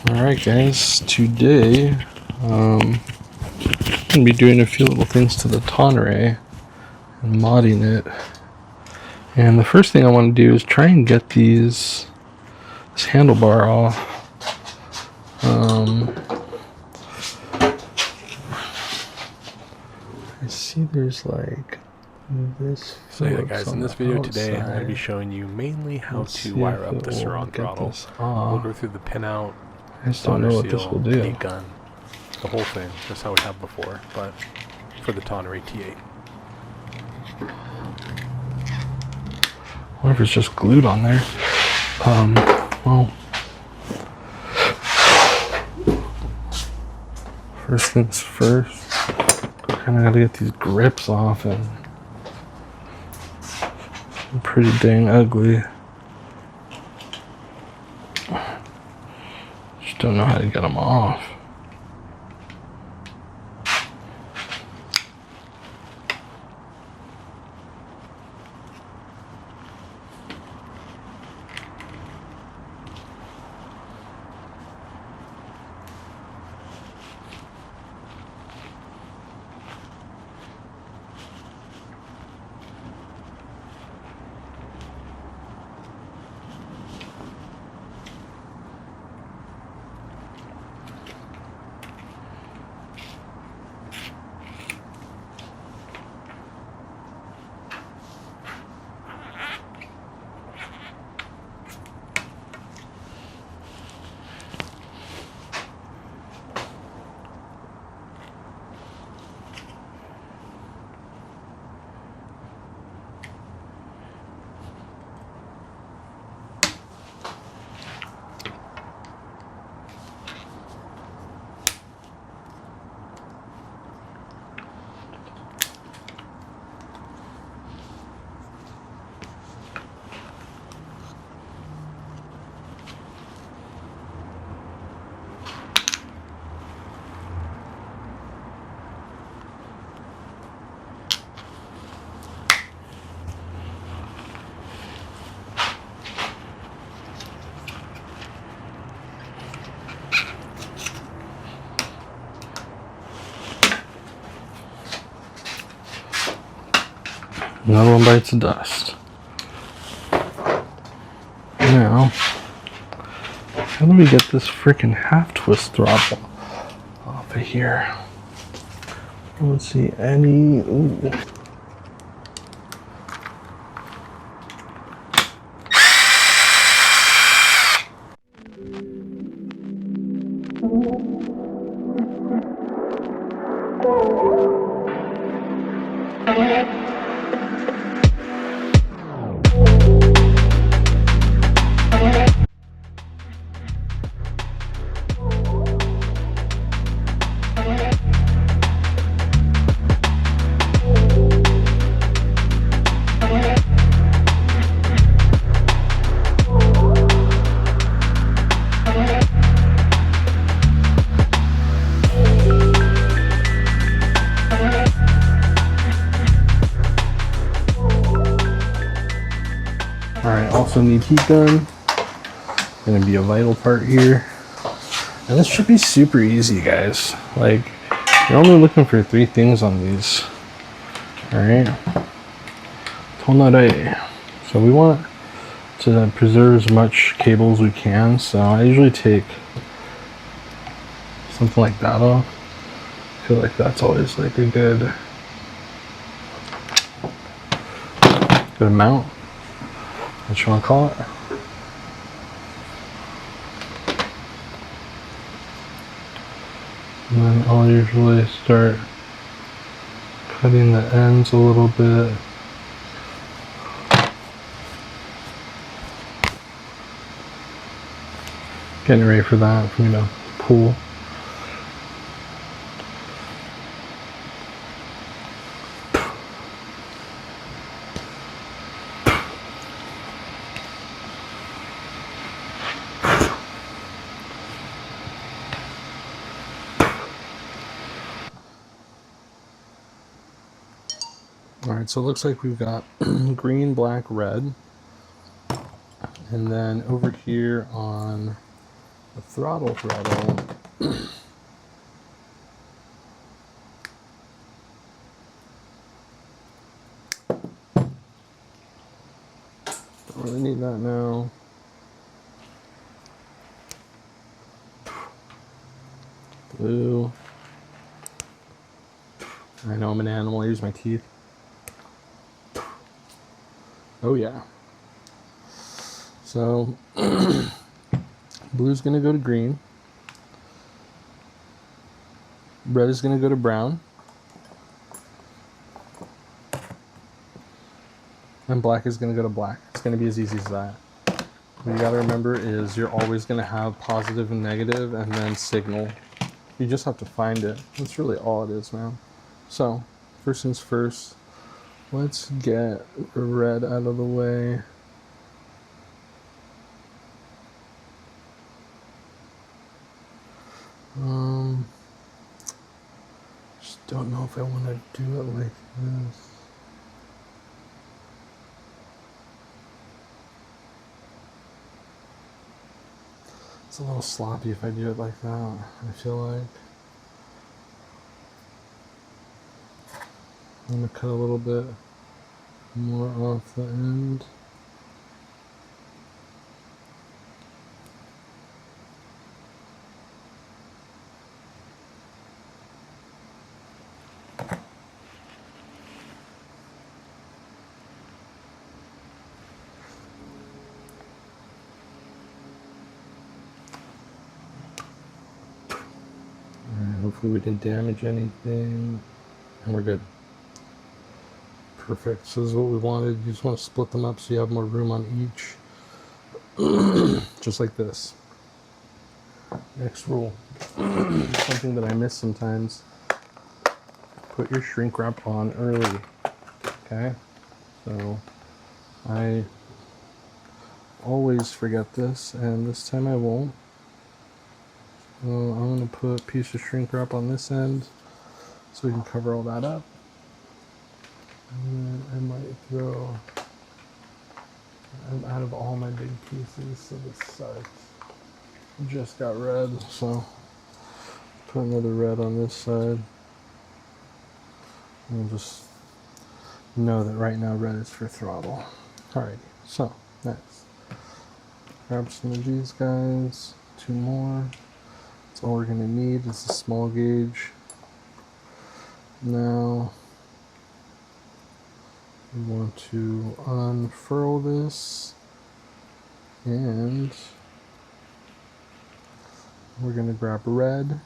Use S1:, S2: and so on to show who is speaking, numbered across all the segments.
S1: Alright guys, today I'm going to be doing a few little things to the Tonnerre and modding it. And the first thing I want to do is try and get this handlebar off. I see there's like this.
S2: So yeah guys, in this video today I'm going to be showing you mainly how to wire up the Surron Throttle. We'll go through the pinout,
S1: I just don't know what this will do.
S2: heat gun, the whole thing, just how we have before, but for the TONNERREY T8.
S1: I wonder if it's just glued on there. Well, first things first, kind of got to get these grips off, and they're pretty dang ugly. Just don't know how to get them off. Another one bites the dust. Now, how do we get this freaking half twist throttle off of here? I don't see any. Ooh. Alright, also need heat gun. Gonna be a vital part here. And this should be super easy, guys. Like, you're only looking for 3 things on these. Alright. Tonnerrey. So we want to preserve as much cable as we can. So I usually take something like that off. I feel like that's always like a good amount. What you want to call it? And then I'll usually start cutting the ends a little bit. Getting ready for that, for me to pull. Alright, so it looks like we've got green, black, red. And then over here on the throttle. Don't really need that now. Blue. I know I'm an animal. I use my teeth. Oh yeah. So blue's gonna go to green. Red is gonna go to brown. And black is gonna go to black. It's gonna be as easy as that. What you gotta remember is you're always gonna have positive and negative and then signal. You just have to find it. That's really all it is, man. So, first things first, let's get the red out of the way. Just don't know if I want to do it like this. It's a little sloppy if I do it like that, I feel like. I'm going to cut a little bit more off the end. Hopefully we didn't damage anything, and we're good. Perfect. So this is what we wanted. You just want to split them up so you have more room on each. Just like this. Next rule. Something that I miss sometimes. Put your shrink wrap on early. Okay? So I always forget this, and this time I won't. So I'm going to put a piece of shrink wrap on this end so we can cover all that up. And then I might throw out of all my big pieces, so this side just got red, so put another red on this side. And we'll just know that right now red is for throttle. Alrighty, so next. Grab some of these guys, 2 more. That's all we're going to need is a small gauge. Now we want to unfurl this, and we're going to grab red.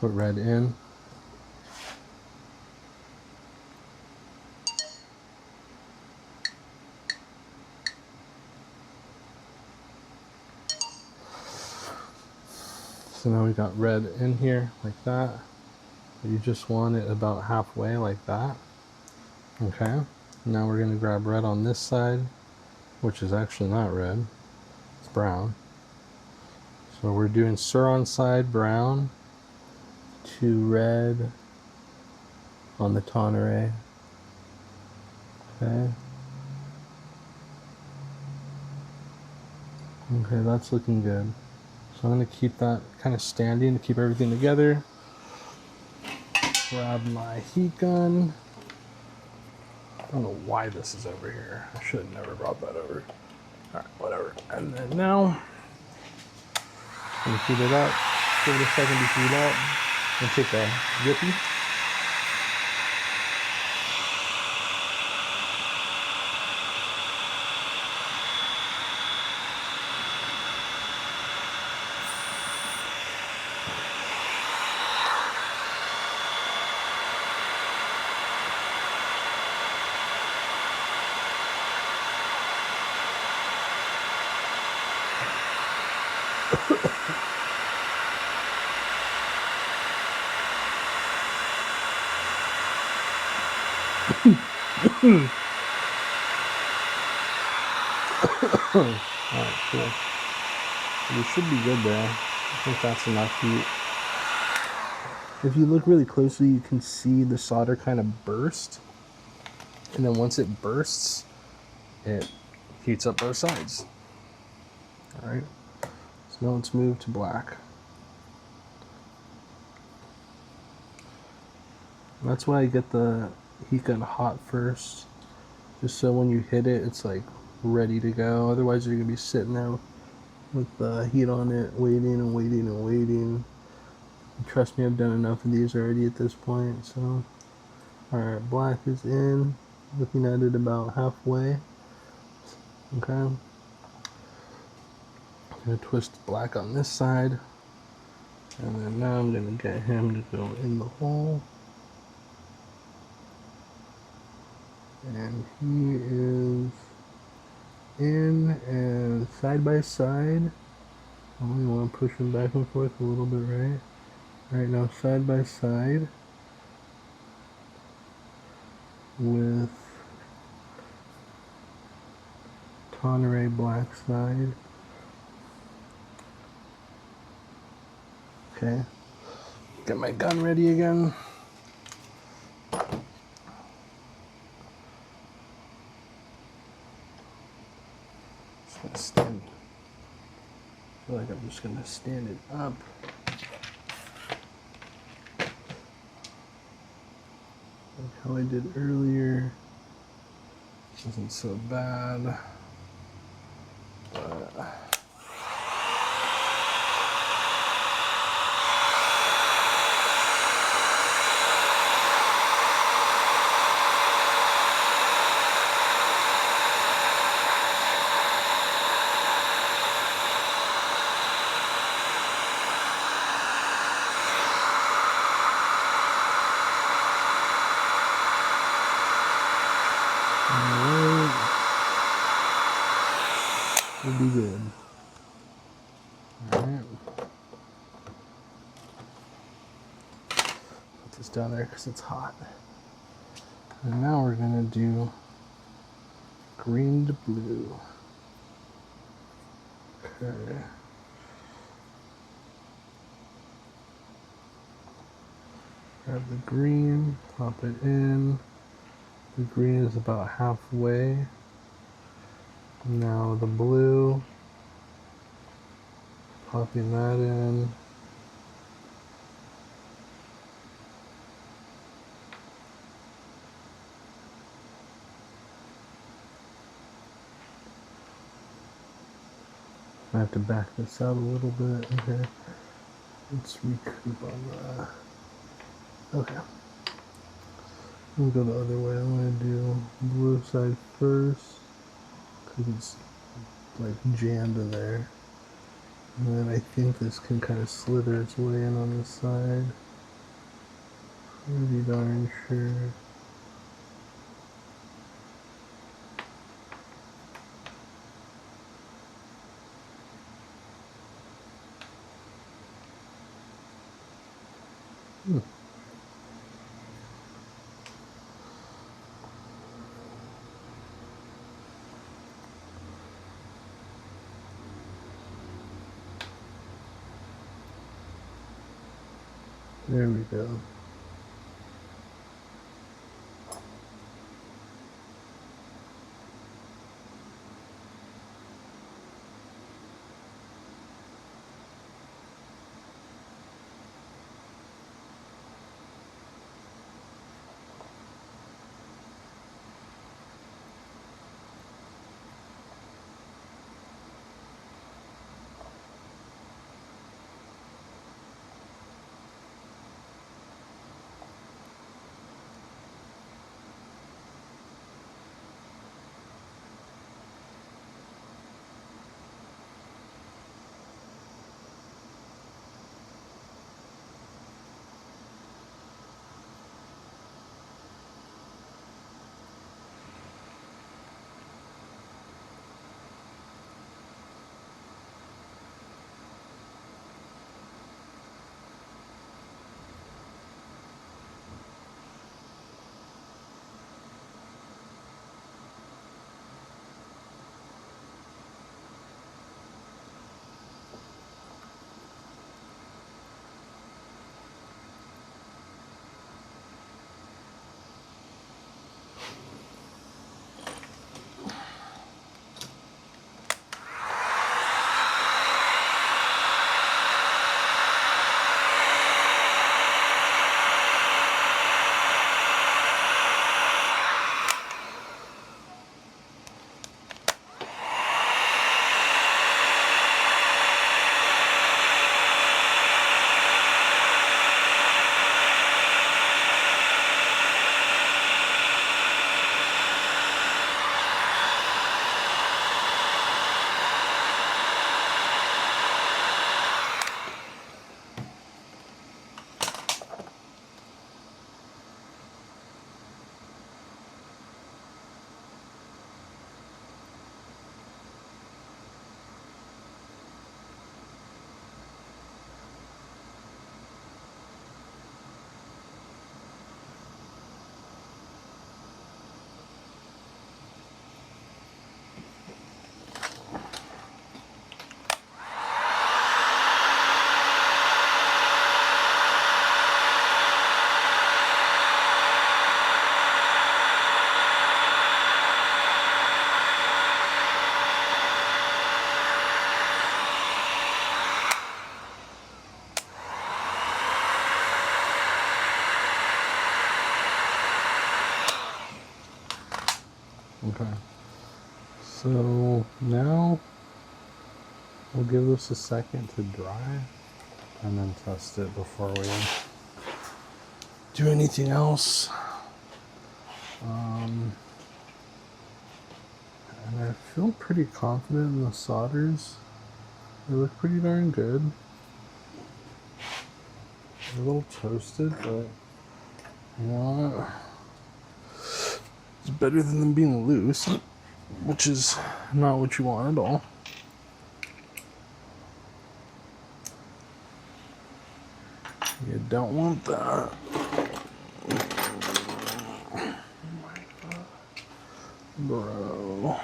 S1: Put red in. So now we got red in here like that. You just want it about halfway like that. Okay. Now we're going to grab red on this side, which is actually not red. It's brown. So we're doing Surron side brown to red on the TONNERREY. Okay. Okay, that's looking good. So I'm going to keep that kind of standing to keep everything together. Grab my heat gun. I don't know why this is over here. I should have never brought that over. Alright, whatever. And then now, I'm going to heat it up. Give it a second to heat up. And take a Yippee. Alright, cool. We should be good there. I think that's enough heat. If you look really closely, you can see the solder kind of burst. And then once it bursts, it heats up both sides. Alright, so now let's move to black. And that's why I get the heat gun hot first, just so when you hit it, it's like ready to go. Otherwise you're going to be sitting there with the heat on it, waiting and waiting and waiting. Trust me, I've done enough of these already at this point. So, alright, black is in, looking at it about halfway. Okay, I'm going to twist black on this side, and then now I'm going to get him to go in the hole. And he is in and side by side. I only want to push him back and forth a little bit, right? Right now, side by side with Tonnerre black side. Okay, get my gun ready again. Just gonna stand. I feel like I'm just gonna stand it up. Like how I did earlier. Wasn't so bad. But we'll be good. Alright. Put this down there because it's hot. And now we're going to do green to blue. Okay. Grab the green, pop it in. The green is about halfway. Now the blue, popping that in. I have to back this out a little bit. Okay, let's recoup on that. Okay, we'll go the other way. I'm going to do blue side first because it's like jammed in there. And then I think this can kind of slither its way in on this side. Pretty darn sure. There we go. Okay. So now we'll give this a second to dry and then test it before we do anything else. And I feel pretty confident in the solders. They look pretty darn good. They're a little toasted, but you know what? It's better than them being loose, which is not what you want at all. You don't want that. Bro.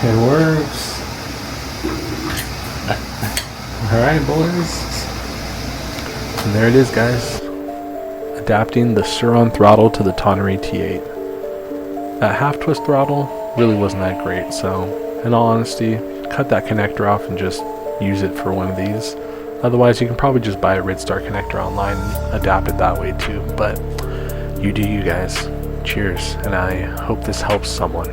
S1: It works. Alright, boys. And there it is, guys. Adapting the Surron Throttle to the TONNERREY T8. That half twist throttle really wasn't that great, so in all honesty, cut that connector off and just use it for one of these. Otherwise, you can probably just buy a Ridstar connector online and adapt it that way too. But you do you guys. Cheers, and I hope this helps someone.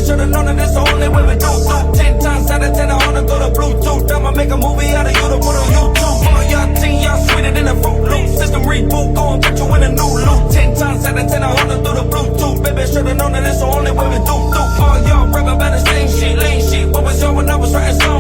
S3: Should've known that it's the only way we do. 10 times out of 10, I wanna go to Bluetooth. I'ma make a movie out of you to put on YouTube. For your team, y'all sweeter than a Fruit Loop. System reboot, go and put you in a new loop. 10 times out of 10, I wanna do the Bluetooth. Baby, should've known that it's the only way we do. All y'all rapping about the same shit, lame shit. What was y'all when I was writing songs?